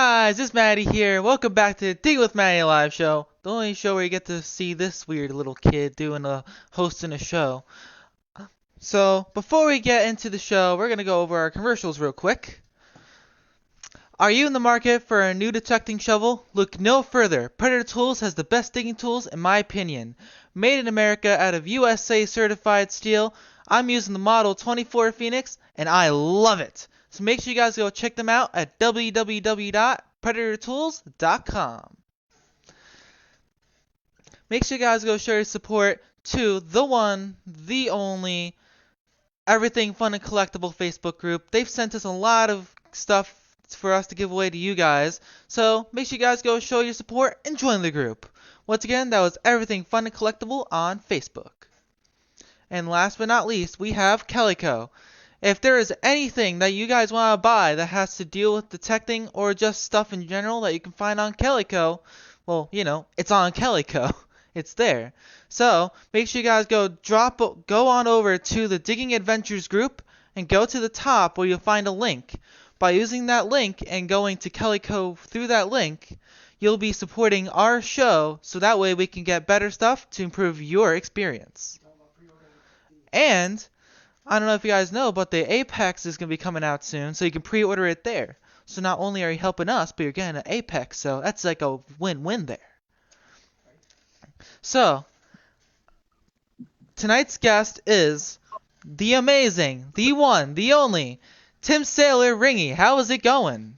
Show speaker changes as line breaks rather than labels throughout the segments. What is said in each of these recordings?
guys, it's Matty here. Welcome back to the Dig with Matty live show. The only show where you get to see this weird little kid hosting a show. So, before we get into the show, we're going to go over our commercials real quick. Are you in the market for a new detecting shovel? Look no further. Predator Tools has the best digging tools in my opinion. Made in America out of USA certified steel. I'm using the model 24 Phoenix and I love it. So make sure you guys go check them out at www.predatortools.com. Make sure you guys go show your support to the one, the only, Everything Fun and Collectible Facebook group. They've sent us a lot of stuff for us to give away to you guys. So make sure you guys go show your support and join the group. Once again, that was Everything Fun and Collectible on Facebook. And last but not least, we have Calico. If there is anything that you guys want to buy that has to deal with detecting or just stuff in general that you can find on Calico, well, it's on Calico. It's there. So make sure you guys go on over to the Digging Adventures group and go to the top where you'll find a link. By using that link and going to Calico through that link, you'll be supporting our show so that way we can get better stuff to improve your experience. And I don't know if you guys know, but the Apex is going to be coming out soon, so you can pre-order it there. So not only are you helping us, but you're getting an Apex, so that's like a win-win there. So, tonight's guest is the amazing, the one, the only, Tim Saylor Ringy. How is it going?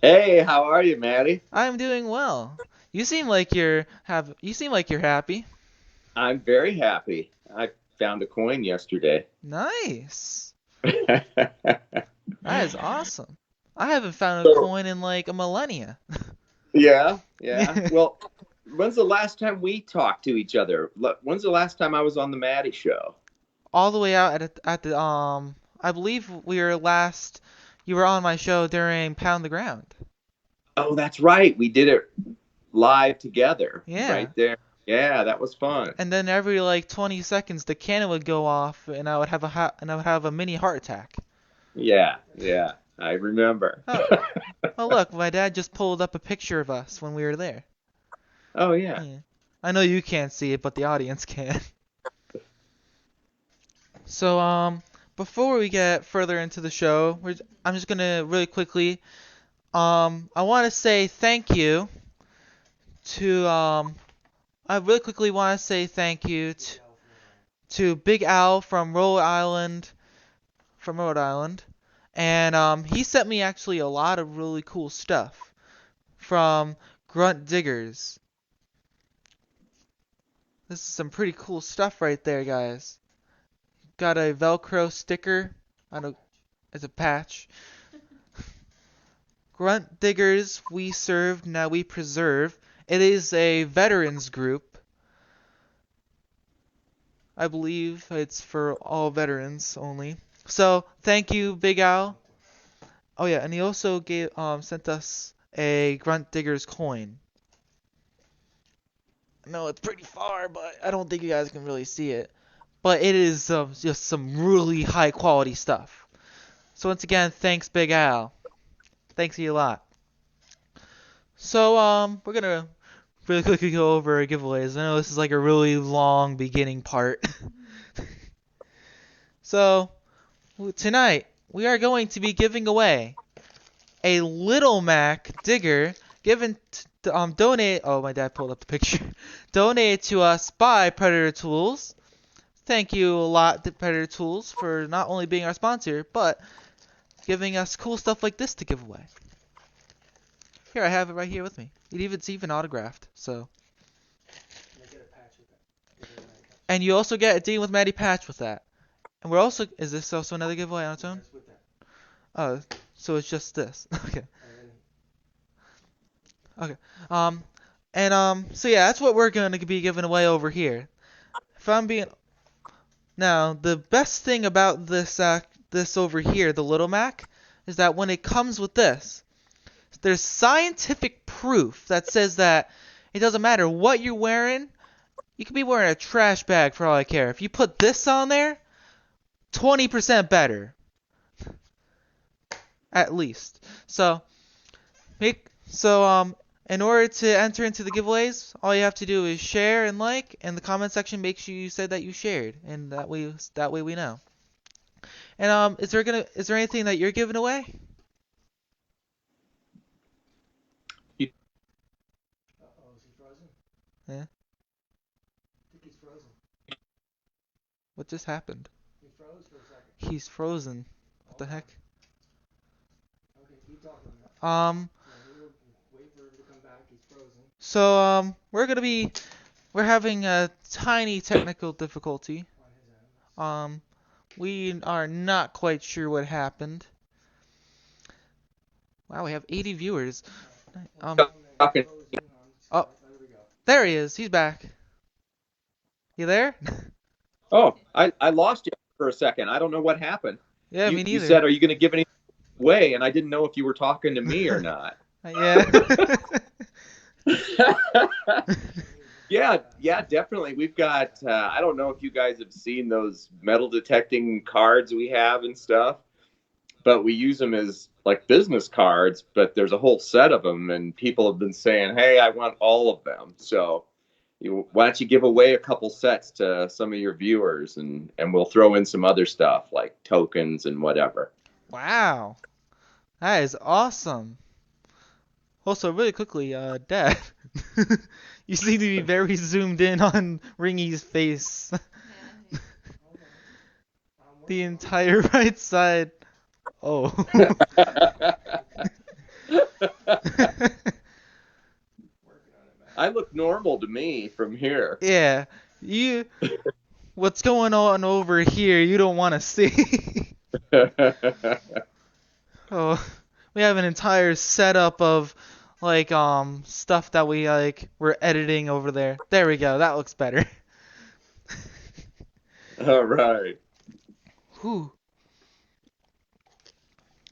Hey, how are you, Matty?
I'm doing well. You seem like you're happy.
I'm very happy. I found a coin yesterday.
Nice. That is awesome. I haven't found a
So,
coin in like a millennia.
yeah. Well, when's the last time we talked to each other? When's the last time I was on the Matty show?
All the way out at the I believe you were on my show during Pound the Ground.
Oh, that's right. We did it live together
Yeah.
right there. Yeah, that was fun.
And then every like 20 seconds the cannon would go off and I would have a mini heart attack.
Yeah. I remember.
Oh, oh look, my dad just pulled up a picture of us when we were there.
Oh, yeah.
Yeah. I know you can't see it, but the audience can. So before we get further into the show, I'm just gonna really quickly I want to say thank you to I really quickly want to say thank you to Big Al from Rhode Island, and he sent me actually a lot of really cool stuff from Grunt Diggers. This is some pretty cool stuff right there, guys. Got a Velcro sticker. It's a patch. Grunt Diggers, we serve, now we preserve. It is a veterans group. I believe it's for all veterans only. So, thank you, Big Al. Oh yeah, and he also sent us a Grunt Diggers coin. No, it's pretty far, but I don't think you guys can really see it. But it is just some really high quality stuff. So once again, thanks Big Al. Thanks you a lot. So we're gonna really quickly go over giveaways. I know this is like a really long beginning part. So tonight we are going to be giving away a Little Mac digger donate. Oh, my dad pulled up the picture. Donated to us by Predator Tools. Thank you a lot to Predator Tools for not only being our sponsor, but giving us cool stuff like this to give away. Here, I have it right here with me. It's even autographed, so. And you also get a Dean with Matty patch with that. And we're also, is this also another giveaway on its own? Oh, so it's just this. Okay. Okay. So yeah, that's what we're going to be giving away over here. If I'm being Now, the best thing about this over here, the Little Mac, is that when it comes with this, there's scientific proof that says that it doesn't matter what you're wearing. You could be wearing a trash bag for all I care. If you put this on there, 20% better. At least. So, In order to enter into the giveaways, all you have to do is share and like, and the comment section make sure you said that you shared, and that way we know. And is there anything that you're giving away?
You-
Uh-oh, is he frozen? Yeah. I think he's frozen. What just happened? He froze for a second. He's frozen. What the heck? Okay, keep talking. Wait for him to come back. He's frozen. So we're having a tiny technical difficulty. We are not quite sure what happened. Wow, we have 80 viewers. Oh, there he is. He's back. You there?
Oh, I lost you for a second. I don't know what happened.
Yeah, me
You
neither.
said, "Are you going to give anything away?" And I didn't know if you were talking to me or not.
Yeah.
Yeah, definitely. We've got, I don't know if you guys have seen those metal detecting cards we have and stuff, but we use them as like business cards, but there's a whole set of them, and people have been saying, "Hey, I want all of them." So why don't you give away a couple sets to some of your viewers, and we'll throw in some other stuff like tokens and whatever.
Wow. That is awesome. Also, really quickly, Dad, you seem to be very zoomed in on Ringy's face. The entire right side. Oh.
I look normal to me from here.
Yeah. What's going on over here, you don't want to see. Oh, we have an entire setup of stuff that we're editing over there. There we go. That looks better.
All right.
Whew.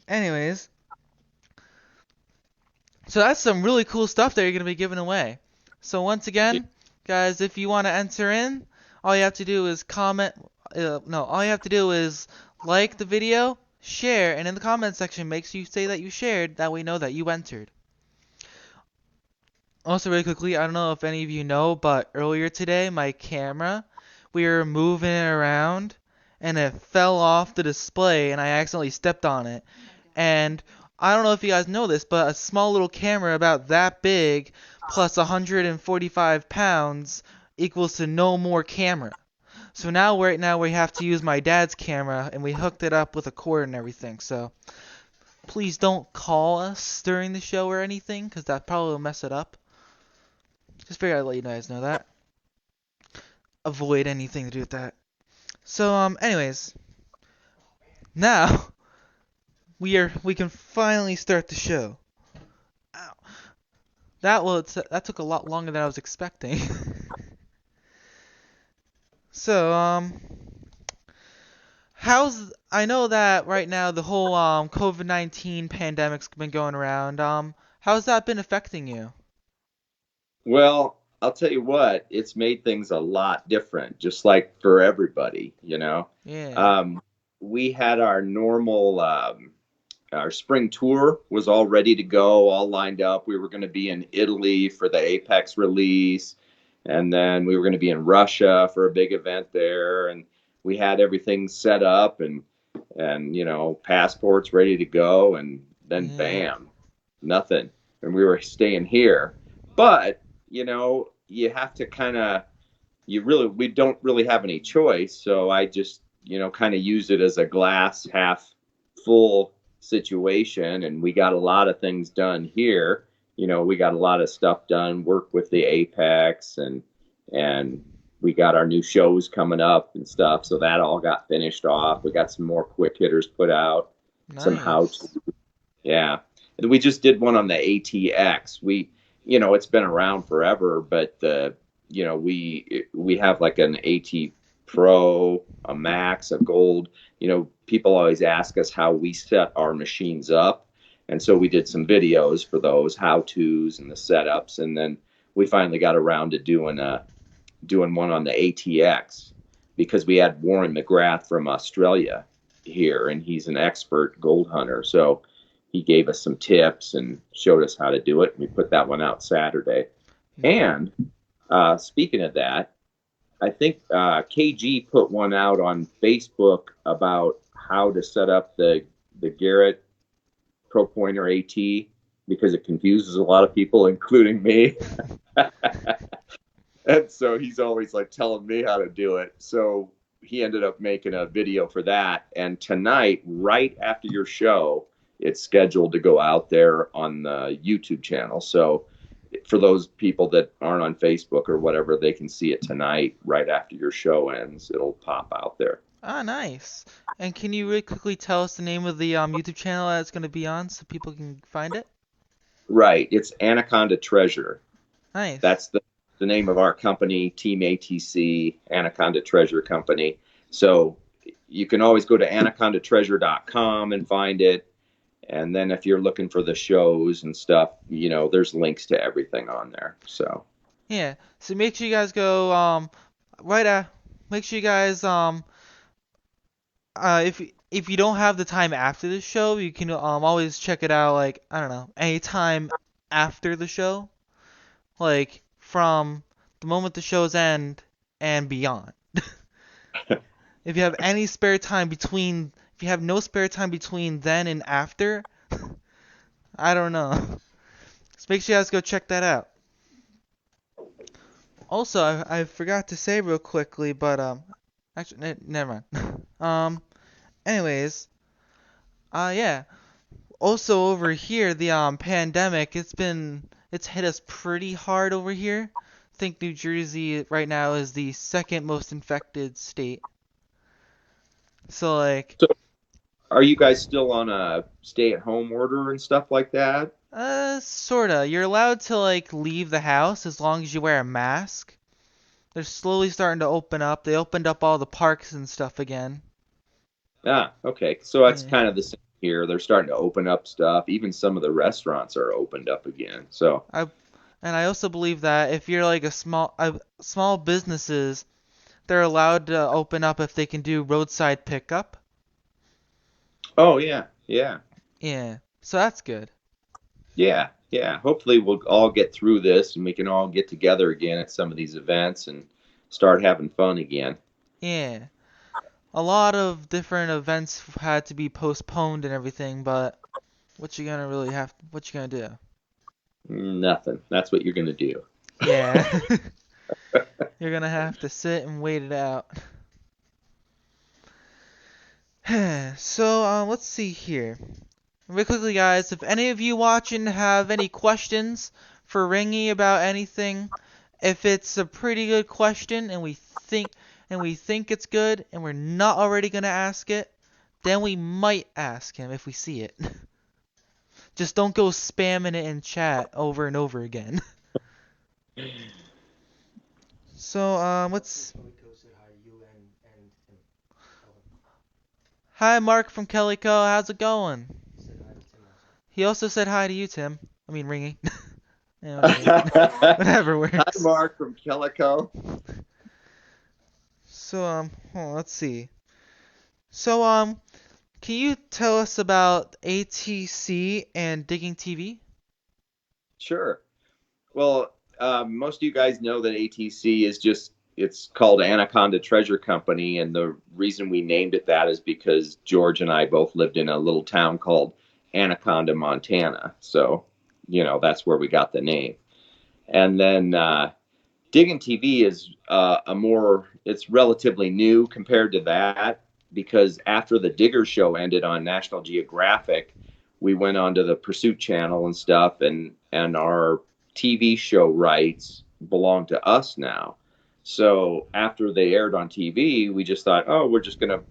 Anyways, so that's some really cool stuff that you're gonna be giving away. So once again, guys, if you want to enter in, all you have to do is comment. No, all you have to do is like the video, share, and in the comment section, make sure you say that you shared. That we know that you entered. Also, really quickly, I don't know if any of you know, but earlier today, my camera, we were moving it around, and it fell off the display, and I accidentally stepped on it. And I don't know if you guys know this, but a small little camera about that big plus 145 pounds equals to no more camera. So right now we have to use my dad's camera, and we hooked it up with a cord and everything. So please don't call us during the show or anything, because that probably will mess it up. Just figured I'd let you guys know that. Avoid anything to do with that. So anyways, now we can finally start the show. Ow. That took a lot longer than I was expecting. So I know that right now the whole COVID-19 pandemic's been going around. How's that been affecting you?
Well, I'll tell you what, it's made things a lot different, just like for everybody, you know.
Yeah.
Um, we had our spring tour was all ready to go, all lined up. We were going to be in Italy for the Apex release, and then we were going to be in Russia for a big event there, and we had everything set up and passports ready to go, and then
Yeah.
bam, nothing. And we were staying here. But, you have to kind of we don't really have any choice. So I just, kind of use it as a glass half full situation. And we got a lot of things done here. We got a lot of stuff done, work with the Apex and we got our new shows coming up and stuff. So that all got finished off. We got some more quick hitters put out, some how
Nice.
to. Yeah. And we just did one on the ATX. It's been around forever, but we have like an AT Pro, a Max, a Gold. People always ask us how we set our machines up, and so we did some videos for those how tos and the setups, and then we finally got around to doing one on the ATX because we had Warren McGrath from Australia here, and he's an expert gold hunter, so he gave us some tips and showed us how to do it. We put that one out Saturday. And speaking of that, I think KG put one out on Facebook about how to set up the Garrett Pro Pointer AT because it confuses a lot of people, including me. And so he's always like telling me how to do it. So he ended up making a video for that. And tonight, right after your show, it's scheduled to go out there on the YouTube channel. So for those people that aren't on Facebook or whatever, they can see it tonight right after your show ends. It'll pop out there.
Ah, nice. And can you really quickly tell us the name of the YouTube channel that it's going to be on so people can find it?
Right. It's Anaconda Treasure.
Nice.
That's the name of our company, Team ATC, Anaconda Treasure Company. So you can always go to anacondatreasure.com and find it. And then if you're looking for the shows and stuff, there's links to everything on there. So
Yeah. So make sure you guys go make sure you guys if you don't have the time after the show, you can always check it out like I don't know, anytime after the show. Like from the moment the shows end and beyond. If you have any spare time between, if you have no spare time between then and after, I don't know. So make sure you guys go check that out. Also, I forgot to say real quickly, but actually, never mind. Anyways, yeah. Also over here, the pandemic, it's hit us pretty hard over here. I think New Jersey right now is the second most infected state. So like,
So are you guys still on a stay-at-home order and stuff like that?
sorta. You're allowed to like leave the house as long as you wear a mask. They're slowly starting to open up. They opened up all the parks and stuff again.
Okay. So that's
Yeah.
kind of the same here. They're starting to open up stuff. Even some of the restaurants are opened up again. So,
I and I also believe that if you're like a small businesses, they're allowed to open up if they can do roadside pickup.
oh yeah, yeah,
Yeah. So that's good.
yeah, yeah. Hopefully we'll all get through this and we can all get together again at some of these events and start having fun again.
Yeah. A lot of different events had to be postponed and everything, but what you gonna do?
Nothing. That's what you're gonna do.
Yeah. You're gonna have to sit and wait it out. So, let's see here. Real quickly, guys, if any of you watching have any questions for Ringy about anything, if it's a pretty good question and we think it's good and we're not already gonna ask it, then we might ask him if we see it. Just don't go spamming it in chat over and over again. So, let's. Hi, Mark from Kellyco. How's it going? He also said hi to you, Tim. I mean, Ringy. Yeah, whatever. Whatever
Hi,
works.
Mark from Kellico.
So, hold on, let's see. So, can you tell us about ATC and Digging TV?
Sure. Well, most of you guys know that ATC is it's called Anaconda Treasure Company. And the reason we named it that is because George and I both lived in a little town called Anaconda, Montana. So, that's where we got the name. And then Diggin' TV is it's relatively new compared to that because after the Digger show ended on National Geographic, we went on to the Pursuit Channel and stuff, and our TV show rights belong to us now. So after they aired on TV, we just thought, oh, we're just going to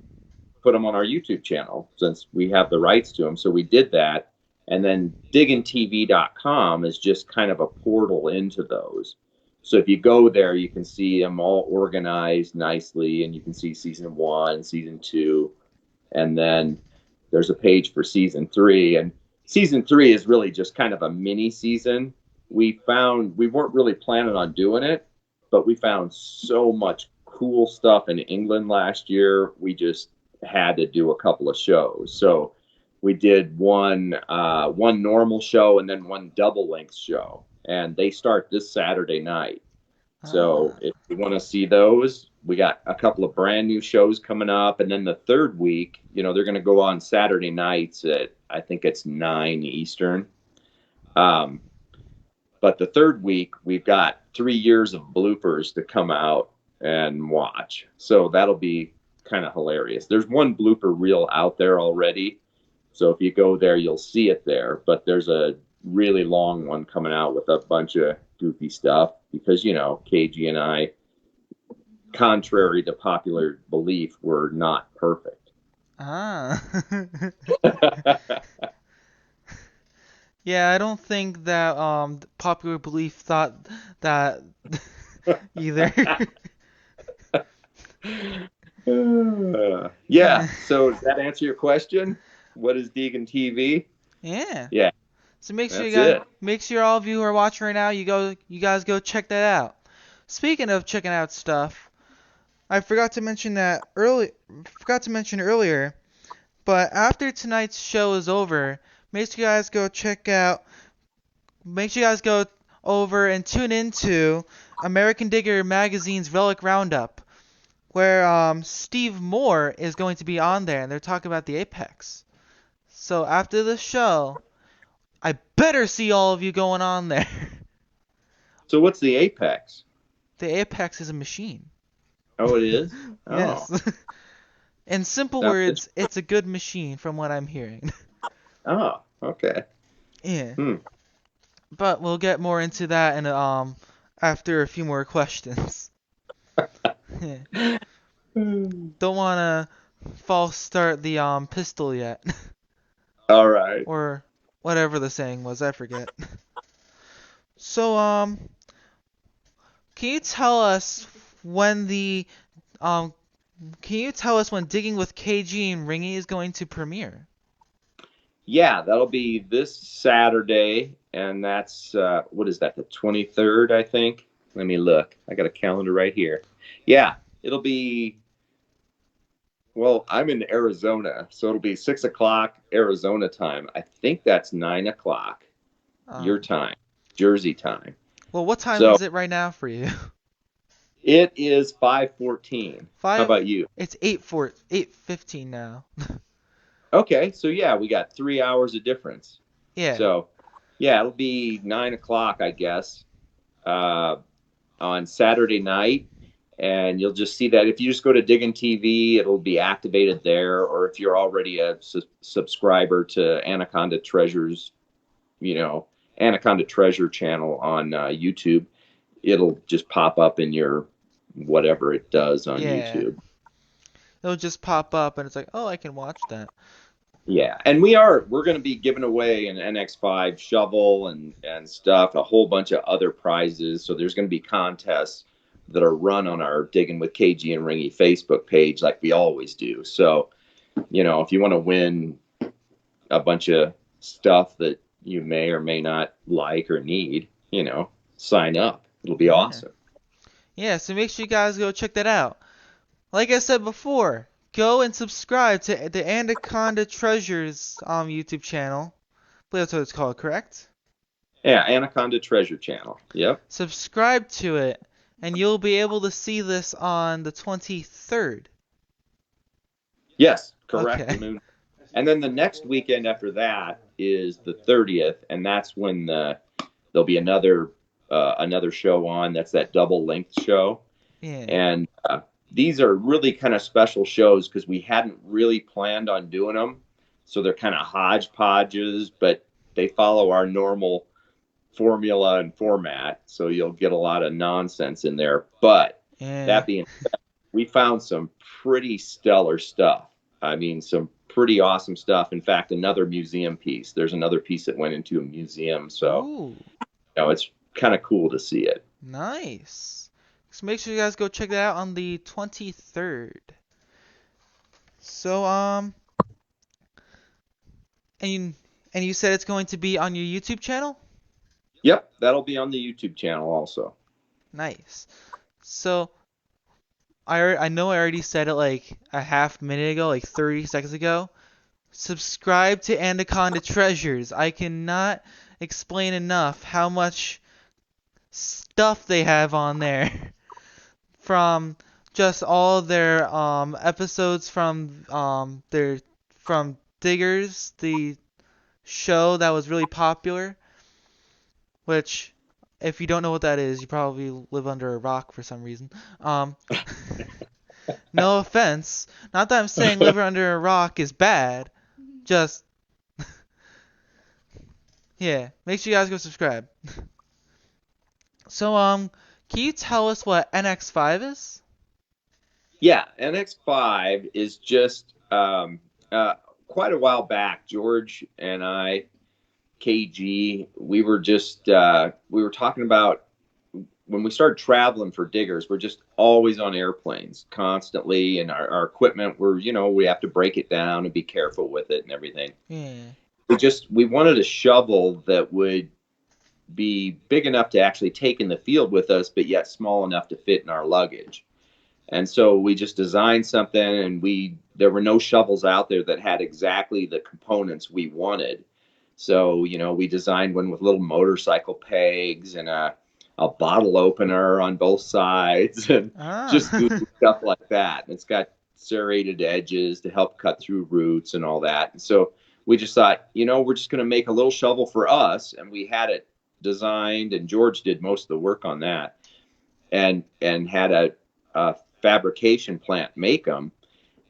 put them on our YouTube channel since we have the rights to them. So we did that. And then diggintv.com is just kind of a portal into those. So if you go there, you can see them all organized nicely, and you can see season 1, season 2, and then there's a page for season 3. And season 3 is really just kind of a mini season. We weren't really planning on doing it, but we found so much cool stuff in England last year. We just had to do a couple of shows. So we did one normal show and then one double length show, and they start this Saturday night. So
Ah.
if you want to see those, we got a couple of brand new shows coming up, and then the third week, they're going to go on Saturday nights at I think it's 9 Eastern. Um, but the third week, we've got 3 years of bloopers to come out and watch. So that'll be kind of hilarious. There's one blooper reel out there already. So if you go there, you'll see it there. But there's a really long one coming out with a bunch of goofy stuff because, KG and I, contrary to popular belief, were not perfect.
Ah. Yeah, I don't think that popular belief thought that either.
Yeah. So does that answer your question? What is Deegan TV?
Yeah.
Yeah,
So
that's it.
make sure all of you who are watching right now, you guys go check that out. Speaking of checking out stuff, I forgot to mention earlier, but after tonight's show is over, make sure you guys go over and tune into American Digger Magazine's Relic Roundup, where Steve Moore is going to be on there, and they're talking about the Apex. So after the show, I better see all of you going on there.
So what's the Apex?
The Apex is a machine.
Oh, it is? Oh.
Yes. In simple
Sounds
words, it's a good machine from what I'm hearing.
Oh, okay.
Yeah.
Hmm.
But we'll get more into that in after a few more questions. Yeah. Don't wanna false start the pistol yet.
All right.
Or whatever the saying was, I forget. So can you tell us when the um can you tell us when Digging with KG and Ringy is going to premiere?
Yeah, that'll be this Saturday, and that's what is that? The 23rd, I think. Let me look. I got a calendar right here. Yeah, it'll be. Well, I'm in Arizona, so it'll be 6 o'clock Arizona time. I think that's 9 o'clock your
Um
time, Jersey time.
well, what time
So
is it right now for you?
it is 5:14. How
5
about you?
It's 8:15 now.
Okay, so yeah, we got 3 hours of difference.
Yeah.
So yeah, it'll be 9 o'clock, I guess, uh, on Saturday night, and you'll just see that if you just go to Diggin' TV, it'll be activated there. Or if you're already a subscriber to Anaconda Treasure channel on YouTube, it'll just pop up in your whatever it does on
Yeah.
YouTube.
It'll just pop up and it's like, "Oh, I can watch that."
Yeah, and we're going to be giving away an NX5 shovel and stuff, a whole bunch of other prizes. So there's going to be contests that are run on our Digging with KG and Ringy Facebook page, like we always do. So if you want to win a bunch of stuff that you may or may not like or need, sign up. It'll be
Yeah.
awesome.
Yeah, so make sure you guys go check that out. Like I said before, go and subscribe to the Anaconda Treasures YouTube channel. I believe that's what it's called, correct?
Yeah, Anaconda Treasure Channel. Yep.
Subscribe to it, and you'll be able to see this on the 23rd.
Yes, correct. The
Okay.
moon. And then the next weekend after that is the 30th, and that's when there'll be another show on. That's that double length show,
Yeah.
and these are really kind of special shows because we hadn't really planned on doing them, so they're kind of hodgepodges, but they follow our normal formula and format, so you'll get a lot of nonsense in there. But
Yeah.
that being said, we found some pretty stellar stuff. I mean, some pretty awesome stuff. In fact, another museum piece. There's another piece that went into a museum, so
Ooh,
it's kind of cool to see it.
nice. So make sure you guys go check that out on the 23rd. So and you said it's going to be on your YouTube channel?
Yep, that'll be on the YouTube channel also.
Nice. So I know I already said it like a half minute ago, like 30 seconds ago. subscribe to Anaconda Treasures. I cannot explain enough how much stuff they have on there. From just all their episodes from Diggers, the show that was really popular, which if you don't know what that is, you probably live under a rock for some reason. Um, no offense. Not that I'm saying living under a rock is bad. Just yeah, make sure you guys go subscribe. So can you tell us what NX5 is?
Yeah, NX5 is just quite a while back. George and I, KG, we were talking about when we started traveling for diggers. We're just always on airplanes constantly, and our equipment, we have to break it down and be careful with it and everything.
Yeah.
We wanted a shovel that would be big enough to actually take in the field with us, but yet small enough to fit in our luggage. And so we just designed something, and there were no shovels out there that had exactly the components we wanted. So, we designed one with little motorcycle pegs and a bottle opener on both sides and
Ah.
just goofy stuff like that. And it's got serrated edges to help cut through roots and all that. And so we just thought, we're just going to make a little shovel for us. And we had it designed, and George did most of the work on that, and had a fabrication plant make them.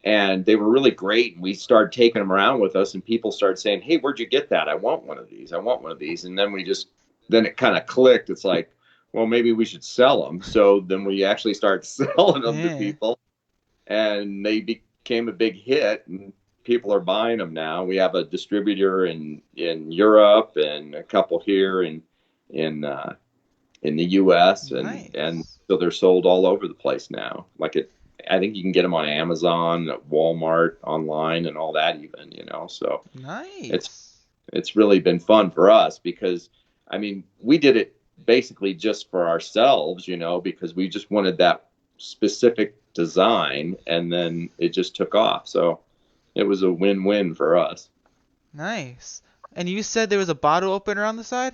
And they were really great. And we started taking them around with us, and people started saying, "Hey, where'd you get that? I want one of these. I want one of these." And then then it kind of clicked. It's like, well, maybe we should sell them. So then we actually started selling them to
Yeah.
people, and they became a big hit, and people are buying them now. We have a distributor in Europe and a couple here in the U.S. and
Nice.
so they're sold all over the place now. I think you can get them on Amazon, Walmart, online, and all that even. So
Nice.
it's really been fun for us because we did it basically just for ourselves, because we just wanted that specific design, and then it just took off. So it was a win-win for us.
Nice. And you said there was a bottle opener on the side?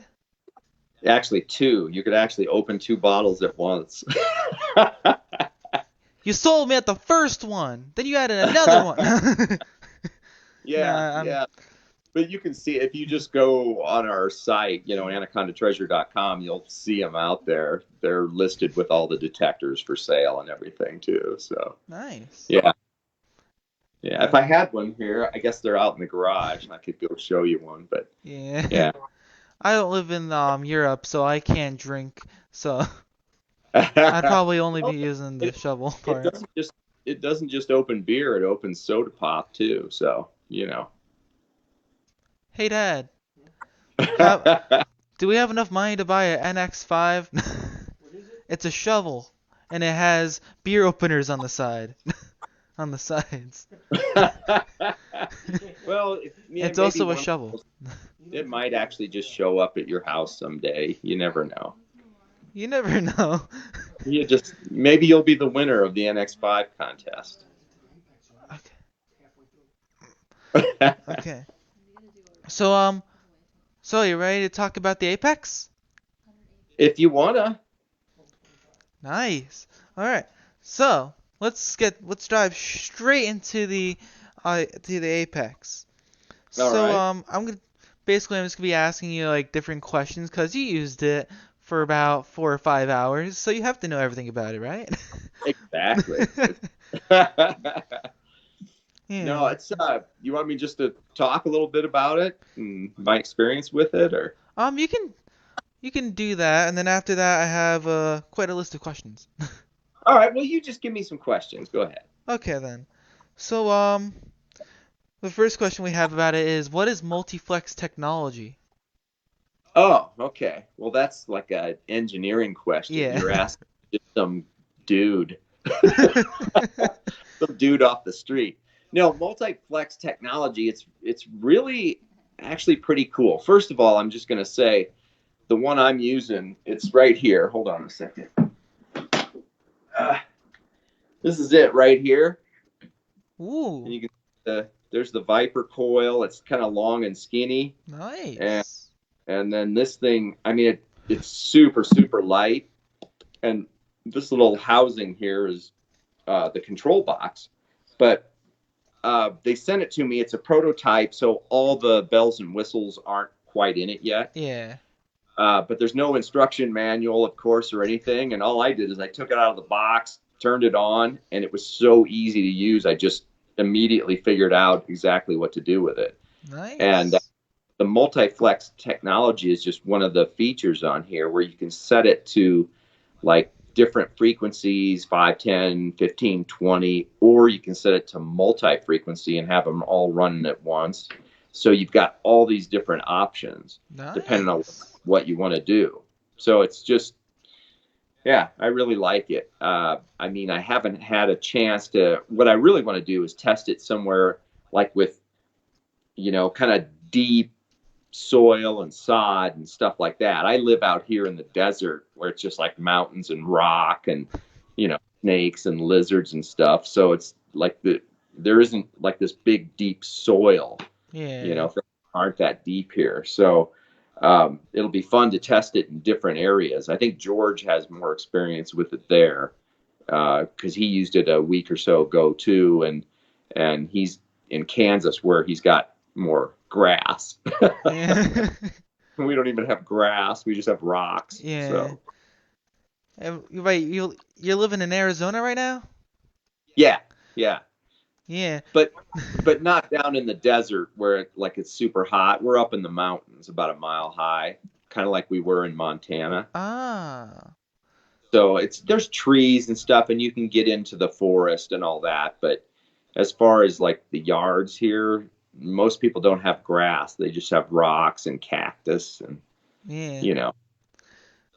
Actually, two. You could actually open two bottles at once.
You sold me at the first one. Then you added another one.
Yeah,
Nah,
yeah. But you can see if you just go on our site, anacondatreasure.com, you'll see them out there. They're listed with all the detectors for sale and everything too. So
nice.
yeah, yeah. If I had one here, I guess they're out in the garage, and I could go show you one. But
Yeah.
yeah,
I don't live in Europe, so I can't drink. So I'd probably only be
well,
using the
it
shovel
it
part.
doesn't just open beer; it opens soda pop too. So
Hey, Dad. How do we have enough money to buy an NX5? It's a shovel, and it has beer openers on the side, on the sides.
Well,
It's
maybe
also a
one of
shovel.
those, it might actually just show up at your house someday. You never know.
You never know.
Maybe you'll be the winner of the NX5 contest.
Okay. Okay. So so you ready to talk about the Apex?
If you wanna.
Nice. All right. So let's dive straight into the Apex.
All
So
right.
I'm just gonna be asking you like different questions because you used it for about 4 or 5 hours, so you have to know everything about it, right?
Exactly. No,
Yeah.
it's you want me just to talk a little bit about it and my experience with it, or?
You can do that, and then after that, I have quite a list of questions.
All right, well, you just give me some questions. Go ahead.
Okay then. So the first question we have about it is, what is Multiflex Technology?
Oh, okay. Well, that's like an engineering question.
Yeah.
You're asking just some dude, some dude off the street. No, multiplex technology. It's really actually pretty cool. First of all, I'm just going to say the one I'm using. It's right here. Hold on a second. This is it right here, and
Ooh.
you can see there's the Viper coil. It's kind of long and skinny, and
Nice.
and then this thing. I mean, it's super super light, and this little housing here is the control box, but they sent it to me. It's a prototype, so all the bells and whistles aren't quite in it yet.
Yeah.
But there's no instruction manual, of course, or anything. And all I did is I took it out of the box, turned it on, and it was so easy to use. I just immediately figured out exactly what to do with it. And
Nice.
the Multiflex technology is just one of the features on here where you can set it to like different frequencies 5, 10, 15, 20, or you can set it to multi-frequency and have them all running at once. So you've got all these different options depending on
Nice.
what you want to do. So it's just, yeah, I really like it. I mean, I haven't had a chance to, what I really want to do is test it somewhere like with, kind of deep soil and sod and stuff like that. I live out here in the desert where it's just like mountains and rock and snakes and lizards and stuff. So it's like there isn't like this big deep soil.
Yeah.
Things aren't that deep here. So it'll be fun to test it in different areas. I think George has more experience with it there because he used it a week or so ago too, and he's in Kansas where he's got more grass.
Yeah.
We don't even have grass; we just have rocks.
Yeah.
So
Right, you're living in Arizona right now?
yeah, yeah,
Yeah.
but not down in the desert where it's super hot. We're up in the mountains, about a mile high, kind of like we were in Montana.
Ah.
So there's trees and stuff, and you can get into the forest and all that. But as far as like the yards here, most people don't have grass. They just have rocks and cactus and
Yeah.
you know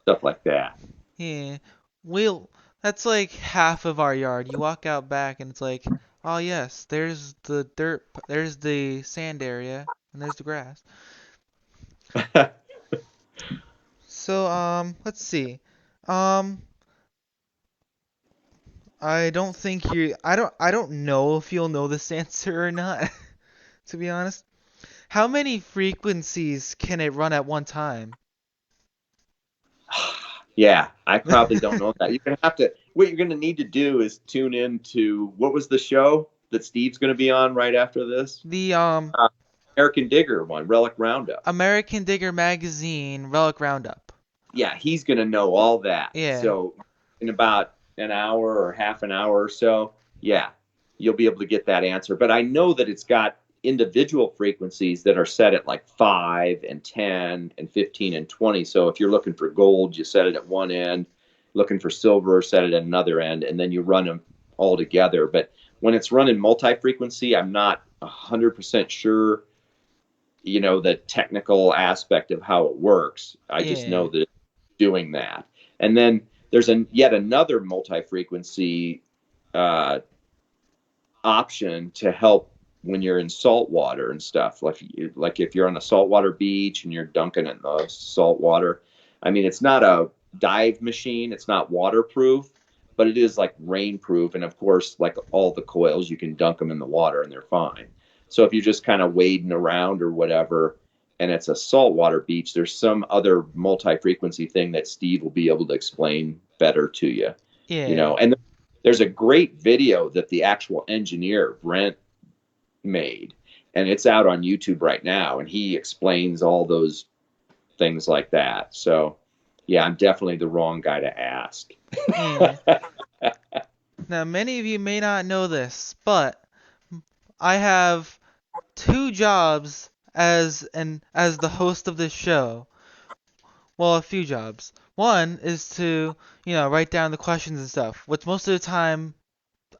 stuff like that.
Yeah. We'll that's like half of our yard. You walk out back and it's like, oh yes, there's the dirt, there's the sand area, and there's the grass. So, let's see. Um, I don't know if you'll know this answer or not, to be honest. How many frequencies can it run at one time?
Yeah, I probably don't know that. You're gonna have to. What you're gonna need to do is tune in to what was the show that Steve's gonna be on right after this?
The
Uh, American Digger one, Relic Roundup.
American Digger Magazine Relic Roundup.
Yeah, he's going to know all that.
Yeah.
So in about an hour or half an hour or so, yeah, you'll be able to get that answer. But I know that it's got individual frequencies that are set at like 5 and 10 and 15 and 20. So if you're looking for gold, you set it at one end, looking for silver, set it at another end, and then you run them all together. But when it's running multi-frequency, I'm not 100% sure, the technical aspect of how it works. I just
Yeah.
know that doing that. And then there's yet another multi-frequency uh, option to help when you're in salt water and stuff. Like if you're on a saltwater beach and you're dunking in the salt water. I mean, it's not a dive machine. It's not waterproof, but it is like rainproof. And of course, like all the coils, you can dunk them in the water and they're fine. So if you're just kind of wading around or whatever, and it's a saltwater beach, there's some other multi-frequency thing that Steve will be able to explain better to you,
Yeah.
and there's a great video that the actual engineer Brent made, and it's out on YouTube right now, and he explains all those things like that. So yeah, I'm definitely the wrong guy to ask.
Yeah. Now, many of you may not know this, but I have two jobs as the host of this show. Well, a few jobs. One is to, write down the questions and stuff, which most of the time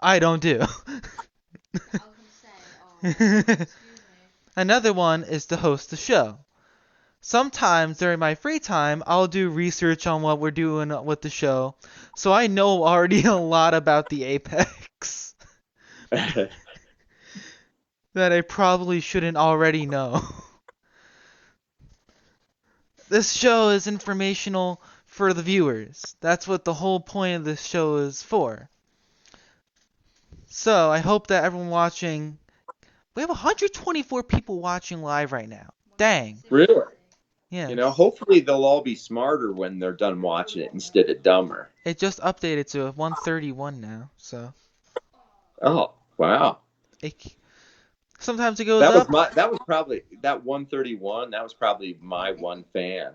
I don't do. Another one is to host the show. Sometimes during my free time, I'll do research on what we're doing with the show, so I know already a lot about the Apex that I probably shouldn't already know. This show is informational for the viewers. That's what the whole point of this show is for. So I hope that everyone watching We have 124 people watching live right now. Dang.
Really?
Yeah.
Hopefully they'll all be smarter when they're done watching it instead of dumber.
It just updated to 131 now, so
Oh, wow.
it, sometimes it goes up.
That was probably that 131. That was probably my one fan.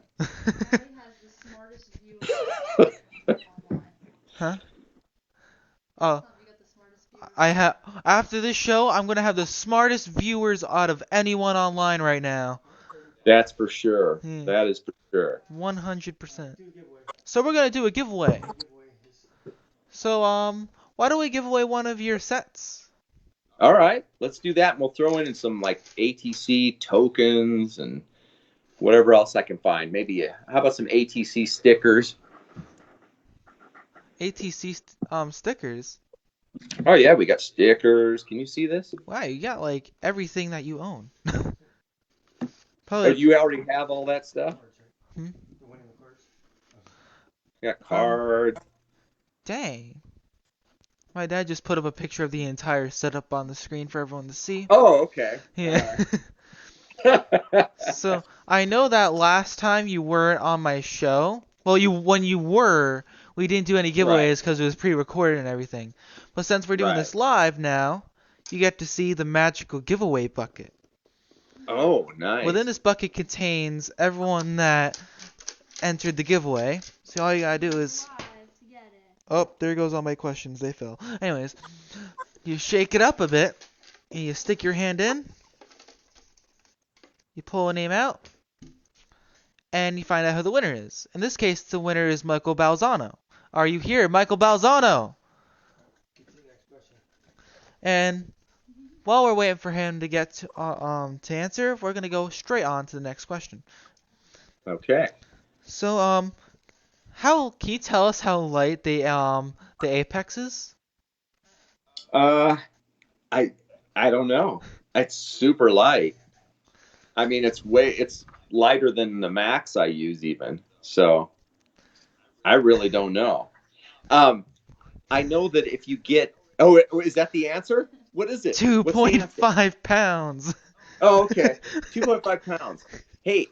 Huh? Oh, I have after this show, I'm gonna have the smartest viewers out of anyone online right now.
That's for sure.
Yeah,
That is for sure.
100%. So we're gonna do a giveaway. So why don't we give away one of your sets?
All right, let's do that. And we'll throw in some like ATC tokens and whatever else I can find. Maybe how about some ATC stickers?
ATC stickers.
Oh yeah, we got stickers. Can you see this?
Wow, you got like everything that you own.
Oh,
Probably.
you already have all that stuff?
Hmm?
Got cards.
Dang. My dad just put up a picture of the entire setup on the screen for everyone to see.
Oh, okay.
Yeah.
All right.
So I know that last time you weren't on my show. Well, when you were, we didn't do any
Right.
giveaways because it was pre-recorded and everything. But since we're doing
Right.
this live now, you get to see the magical giveaway bucket.
Oh, nice.
Within this bucket contains everyone that entered the giveaway. So all you gotta do is... Oh, there goes all my questions. They fell. Anyways, you shake it up a bit, and you stick your hand in. You pull a name out, and you find out who the winner is. In this case, the winner is Michael Balzano. Are you here, Michael Balzano? And while we're waiting for him to get to answer, we're gonna go straight on to the next question.
Okay.
So how can you tell us how light the Apex is?
Uh, I I don't know. It's super light. I mean, it's lighter than the Max I use even. So I really don't know. Um, I know that if you get, oh, is that the answer? What is it? What's the answer?
2.5 pounds.
Oh, okay. 2.5 pounds. Hey,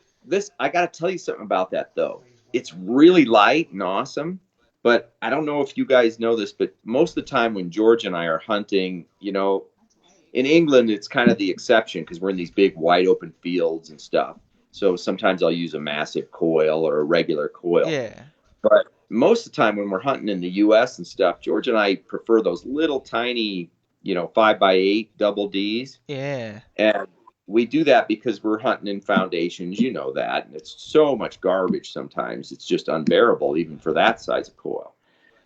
I got to tell you something about that, though. It's really light and awesome, but I don't know if you guys know this, but most of the time when George and I are hunting, in England, it's kind of the exception because we're in these big, wide open fields and stuff. So sometimes I'll use a massive coil or a regular coil.
Yeah.
But most of the time when we're hunting in the U.S. and stuff, George and I prefer those little tiny, 5x8 double Ds.
Yeah.
And we do that because we're hunting in foundations, you know that. And it's so much garbage sometimes. It's just unbearable, even for that size of coil.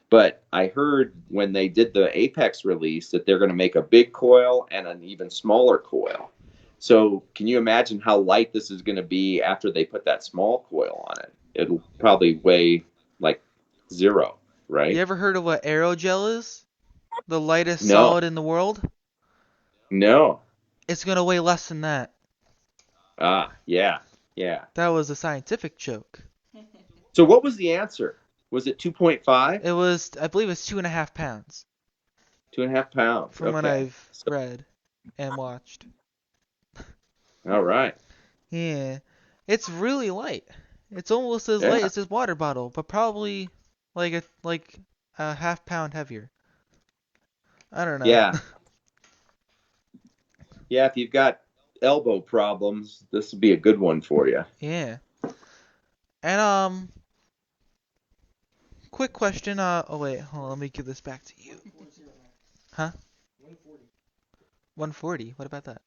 But I heard when they did the Apex release that they're going to make a big coil and an even smaller coil. So can you imagine how light this is going to be after they put that small coil on it? It'll probably weigh like 0, right?
You ever heard of what aerogel is? The lightest
No,
solid in the world?
no.
It's gonna weigh less than that.
Yeah, yeah.
That was a scientific joke.
So what was the answer? Was it 2.5?
It was, I believe it's 2.5 pounds
2.5 pounds.
from what
Okay.
I've read and watched.
All right.
Yeah. It's really light. It's almost as light
Yeah.
as this water bottle, but probably like a half pound heavier. I don't know.
Yeah. Yeah, if you've got elbow problems, this would be a good one for you.
Yeah. And quick question. Oh wait, hold on. Let me give this back to you. Huh? 140. What about that?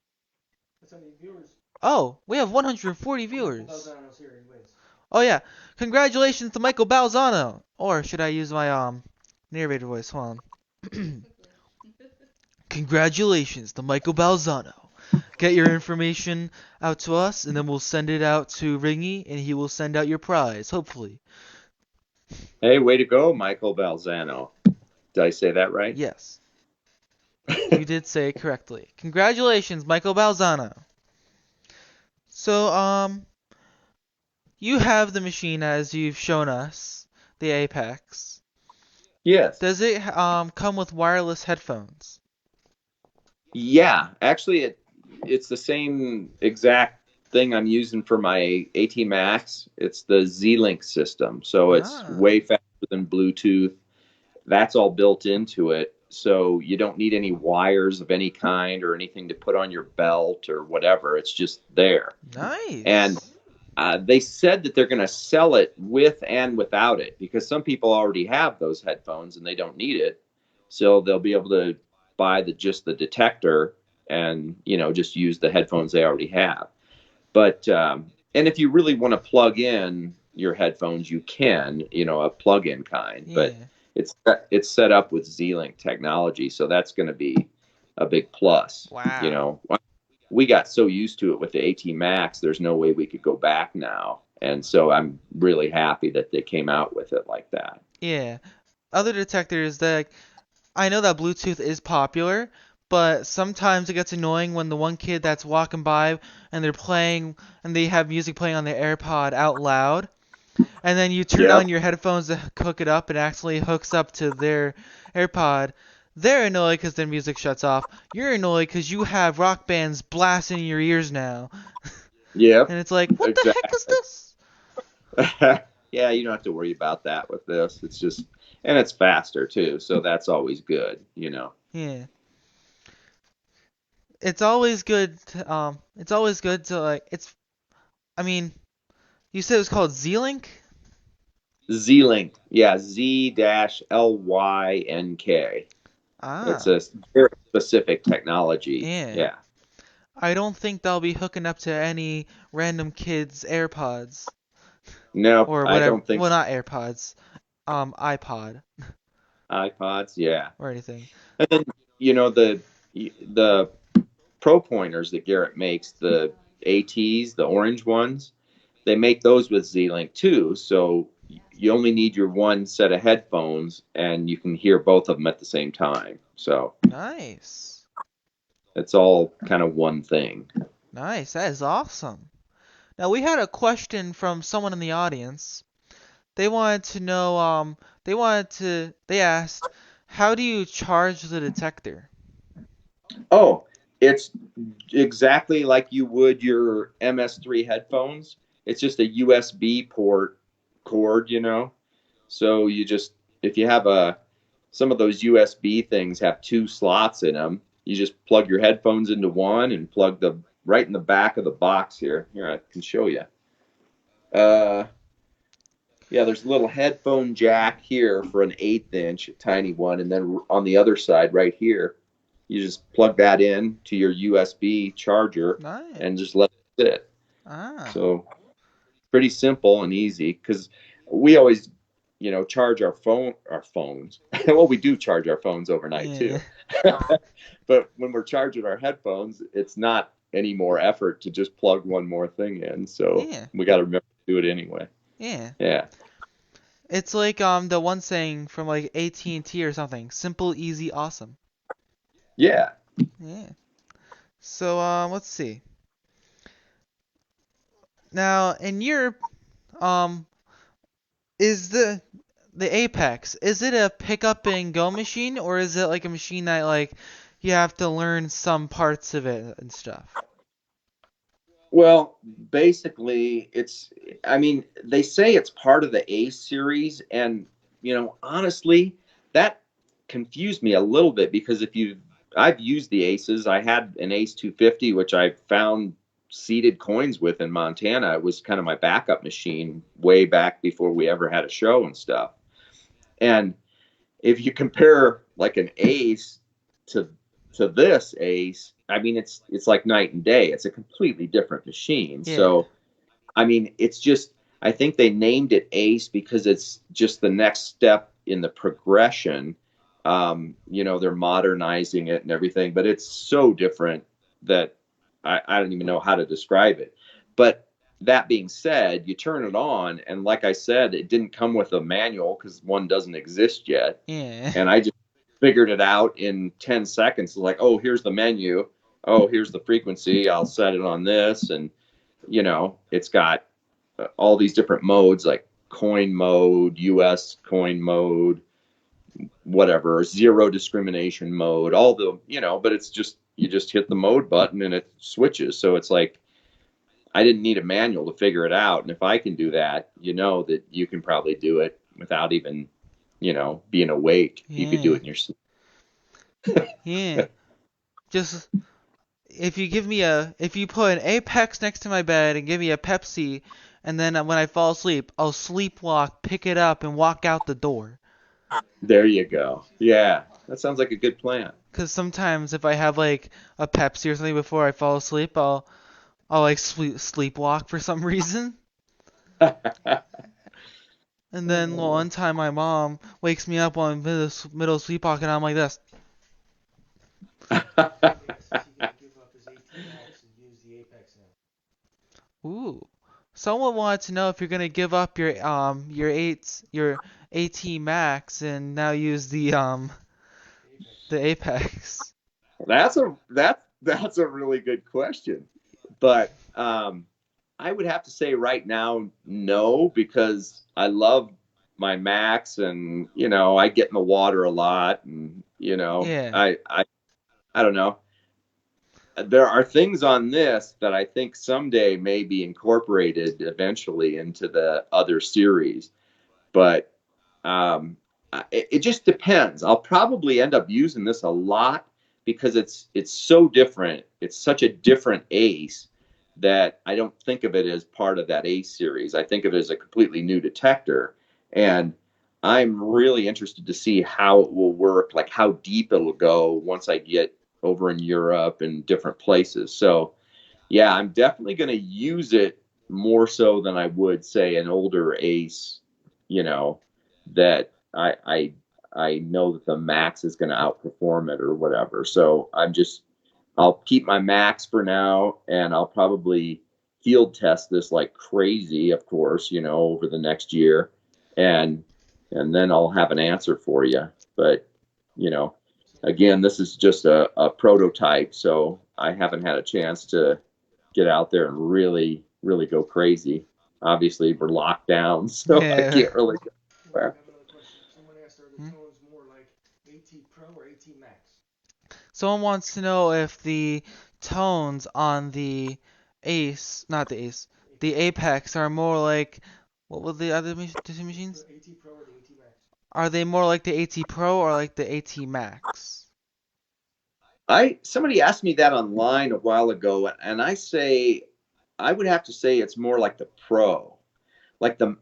Oh, we have 140 viewers. Oh yeah. Congratulations to Michael Balzano. Or should I use my narrator voice? Hold on. Congratulations to Michael Balzano. Get your information out to us, and then we'll send it out to Ringy, and he will send out your prize, hopefully.
Hey, way to go, Michael Balzano. Did I say that right?
Yes. You did say it correctly. Congratulations, Michael Balzano. So, you have the machine as you've shown us, the Apex.
Yes.
Does it come with wireless headphones?
Yeah, actually, it's the same exact thing I'm using for my AT Max. It's the Z-Link system, so it's
Ah,
way faster than Bluetooth. That's all built into it, so you don't need any wires of any kind or anything to put on your belt or whatever. It's just there. And
nice.
they said that they're going to sell it with and without it because some people already have those headphones and they don't need it. So they'll be able to buy just the detector and just use the headphones they already have. But and if you really want to plug in your headphones, you can, a plug-in kind. But
Yeah.
it's set up with Z-Link technology, so that's going to be a big plus.
Wow.
We got so used to it with the AT Max, there's no way we could go back now. And so I'm really happy that they came out with it like that.
Yeah. Other detectors that I know that Bluetooth is popular, but sometimes it gets annoying when the one kid that's walking by and they're playing and they have music playing on their AirPod out loud, and then you turn
Yep.
on your headphones to hook it up and it actually hooks up to their AirPod. They're annoyed because their music shuts off. You're annoyed because you have rock bands blasting in your ears now.
Yep.
And it's like, what the heck is
Exactly.
this?
Yeah, you don't have to worry about that with this. It's just, and it's faster too. So that's always good.
Yeah. It's always good to like I mean, you said it was called Z-Link?
Z-Link. Yeah. Z-LYNK. It's
Ah,
a very specific technology.
yeah.
Yeah.
I don't think they'll be hooking up to any random kid's AirPods
No,
or
I
whatever.
don't think
Well,
so.
not AirPods, iPod
iPods. Yeah.
or anything.
And then, the Pro pointers that Garrett makes, the ATs, the orange ones, they make those with Z-Link too. So you only need your one set of headphones and you can hear both of them at the same time. So
Nice.
it's all kind of one thing.
Nice. That is awesome. Now we had a question from someone in the audience. They wanted to know, they asked, how do you charge the detector?
Oh, it's exactly like you would your MS3 headphones. It's just a USB port cord. So if you have some of those USB things have two slots in them. You just plug your headphones into one and plug the right in the back of the box here. Here, I can show you. Uh, yeah, there's a little headphone jack here for an 1/8 inch, a tiny one, and then on the other side, right here, you just plug that in to your USB charger
Nice.
and just let it sit.
Ah,
So pretty simple and easy because we always charge our phones. Well, we do charge our phones overnight
yeah,
too. But when we're charging our headphones, it's not any more effort to just plug one more thing in, so
yeah,
we got to remember to do it anyway.
yeah.
Yeah.
It's like the one saying from like AT&T or something. Simple, easy, awesome.
Yeah.
Yeah. So let's see. Now in Europe, um, is the Apex, is it a pick up and go machine or is it like a machine that like you have to learn some parts of it and stuff?
Well, basically, I mean, they say it's part of the A series. And, honestly, that confused me a little bit because I've used the Aces. I had an Ace 250, which I found seeded coins with in Montana. It was kind of my backup machine way back before we ever had a show and stuff. And if you compare like an Ace to this Ace, I mean it's like night and day. It's a completely different machine.
Yeah.
So I mean it's just I think they named it Ace because it's just the next step in the progression. They're modernizing it and everything, but it's so different that I don't even know how to describe it. But that being said, you turn it on, and like I said, it didn't come with a manual because one doesn't exist yet.
Yeah.
And I just figured it out in 10 seconds. Like, oh, here's the menu. Oh, here's the frequency. I'll set it on this. And, it's got all these different modes like coin mode, US coin mode, whatever, zero discrimination mode, all but it's just you just hit the mode button and it switches. So it's like I didn't need a manual to figure it out. And if I can do that, you know that you can probably do it without even, being awake. You could do
Yeah.
it in your sleep.
Yeah. Just if you put an Apex next to my bed and give me a Pepsi, and then when I fall asleep, I'll sleepwalk, pick it up, and walk out the door.
There you go. Yeah, that sounds like a good plan.
Cause sometimes if I have like a Pepsi or something before I fall asleep, I'll like sleepwalk for some reason. And then one time my mom wakes me up on middle sleepwalk, and I'm like this. Ooh. Someone wanted to know if you're gonna give up your AT Max and now use the Apex.
That's a really good question. But I would have to say right now, no, because I love my Max, and I get in the water a lot, and
Yeah.
I don't know. There are things on this that I think someday may be incorporated eventually into the other series, but um, it just depends. I'll probably end up using this a lot because it's so different. It's such a different Ace that I don't think of it as part of that Ace series. I think of it as a completely new detector, and I'm really interested to see how it will work, like how deep it'll go once I get over in Europe and different places. So yeah, I'm definitely going to use it more so than I would say an older Ace, you know, that I know that the Max is going to outperform it or whatever. So I'll keep my Max for now, and I'll probably field test this like crazy, of course, over the next year, and then I'll have an answer for you. But you know, again, this is just a prototype, so I haven't had a chance to get out there and really, really go crazy. Obviously, we're locked down, so I
Yeah.
can't really go anywhere.
Hmm? Someone wants to know if the tones on the Ace, not the Ace, the Apex are more like what were the other the two machines? Are they more like the AT Pro or like the AT Max?
I Somebody asked me that online a while ago, and I would have to say it's more like the Pro, like the